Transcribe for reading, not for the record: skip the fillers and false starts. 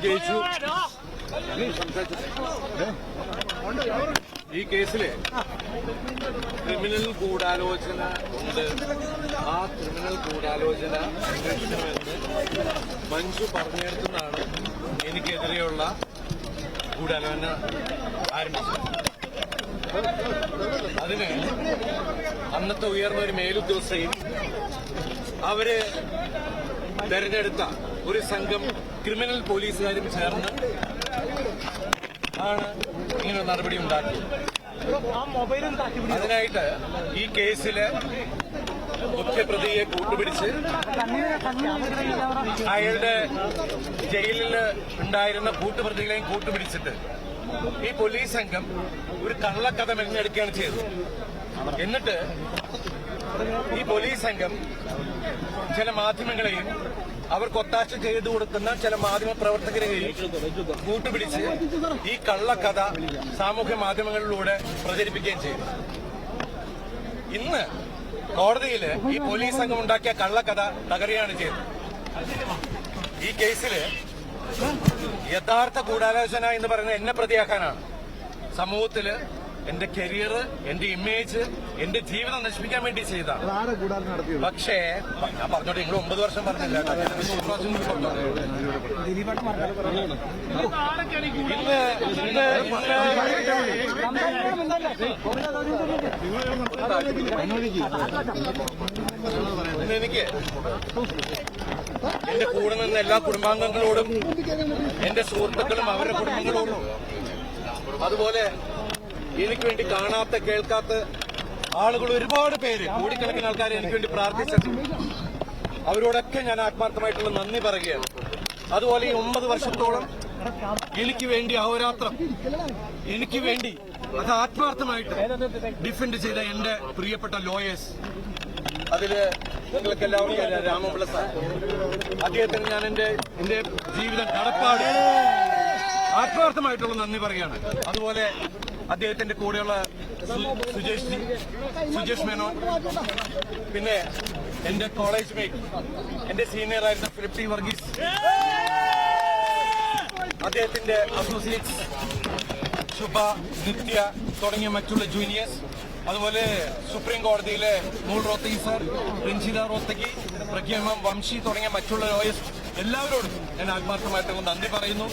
ജയിച്ചു. ഈ കേസില് ക്രിമിനൽ ഗൂഢാലോചന ഉണ്ട്. ആ ക്രിമിനൽ ഗൂഢാലോചന അന്വേഷിക്കണമെന്ന് മഞ്ജു പറഞ്ഞെടുത്തുനിന്നാണ് എനിക്കെതിരെയുള്ള ഗൂഢാലോചന ആരംഭിച്ചത്. അതിന് അന്നത്തെ ഉയർന്ന ഒരു മേലുദ്യോഗസ്ഥയും അവര് തെരഞ്ഞെടുത്ത ഒരു സംഘം ക്രിമിനൽ പോലീസുകാരും ചേർന്ന് ആണ് ഇങ്ങനെ നടപടി ഉണ്ടാക്കിയത്. അതിനായിട്ട് ഈ കേസില് മുഖ്യപ്രതിയെ കൂട്ടുപിടിച്ച് അയാളുടെ ജയിലിൽ ഉണ്ടായിരുന്ന കൂട്ടുപ്രതികളെയും കൂട്ടുപിടിച്ചിട്ട് ഈ പോലീസ് സംഘം ഒരു കള്ളക്കഥ മെനഞ്ഞെടുക്കുകയാണ് ചെയ്തത്. എന്നിട്ട് ഈ പോലീസ് സംഘം ചില മാധ്യമങ്ങളെയും അവർക്ക് ഒത്താശ ചെയ്തു കൊടുക്കുന്ന ചില മാധ്യമ പ്രവർത്തകരെയും കൂട്ടുപിടിച്ച് ഈ കള്ളക്കഥ സാമൂഹ്യ മാധ്യമങ്ങളിലൂടെ പ്രചരിപ്പിക്കുകയും ചെയ്തു. ഇന്ന് കോടതിയില് ഈ പോലീസ് സംഘം ഉണ്ടാക്കിയ കള്ളക്കഥ തകരുകയാണ് ചെയ്തത്. ഈ കേസില് യഥാർത്ഥ ഗൂഢാലോചന എന്ന് പറയുന്നത് എന്നെ പ്രതിയാക്കാനാണ്. സമൂഹത്തില് എന്റെ കരിയർ, എന്റെ ഇമേജ്, എന്റെ ജീവിതം നശിപ്പിക്കാൻ വേണ്ടി ചെയ്താണ്. പക്ഷേ ഞാൻ പറഞ്ഞോട്ടെ, നിങ്ങൾ 9 വർഷം പറഞ്ഞില്ല. ഇന്ന് എനിക്ക് എന്റെ കൂടെ നിന്ന എല്ലാ കുടുംബാംഗങ്ങളോടും, എന്റെ സുഹൃത്തുക്കളും അവരുടെ കുടുംബങ്ങളോടും, അതുപോലെ എനിക്ക് വേണ്ടി കാണാത്ത കേൾക്കാത്ത ആളുകൾ ഒരുപാട് പേര്, കോടിക്കണക്കിന് ആൾക്കാരെ എനിക്ക് വേണ്ടി പ്രാർത്ഥിച്ചിട്ടുണ്ട്. അവരോടൊക്കെ ഞാൻ ആത്മാർത്ഥമായിട്ടുള്ള നന്ദി പറയുകയാണ്. അതുപോലെ ഈ 9 വർഷത്തോളം എനിക്ക് വേണ്ടി അഹോരാത്രം എനിക്ക് വേണ്ടി അത് ആത്മാർത്ഥമായിട്ട് ഡിഫെൻഡ് ചെയ്ത എന്റെ പ്രിയപ്പെട്ട ലോയേഴ്സ്, അതില് നിങ്ങൾക്ക് എല്ലാവർക്കും അറിയാം, രാമപിള്ള സാർ, അദ്ദേഹത്തിന് ഞാൻ എന്റെ ജീവിതം കടപ്പാട് ആത്മാർത്ഥമായിട്ടുള്ള നന്ദി പറയുകയാണ്. അതുപോലെ അദ്ദേഹത്തിന്റെ കൂടെയുള്ള സുജേഷ് മേനോൻ, പിന്നെ എന്റെ കോളേജ് മേറ്റ്, എന്റെ സീനിയർ ആയിരുന്ന ഫിലിപ്പ് ടി വർഗീസ്, അദ്ദേഹത്തിന്റെ അസോസിയേറ്റ്സ് ശുഭ, നിത്യ തുടങ്ങിയ മറ്റുള്ള ജൂനിയേഴ്സ്, അതുപോലെ സുപ്രീം കോടതിയിലെ മൂൾ റോത്തഗി സാർ, റിഞ്ചിത റോത്തഗി, പ്രഗ്യമം വംശി തുടങ്ങിയ മറ്റുള്ള ലോയേഴ്സ്, എല്ലാവരോടും ഞാൻ ആത്മാർത്ഥമായിട്ടുള്ള നന്ദി പറയുന്നു.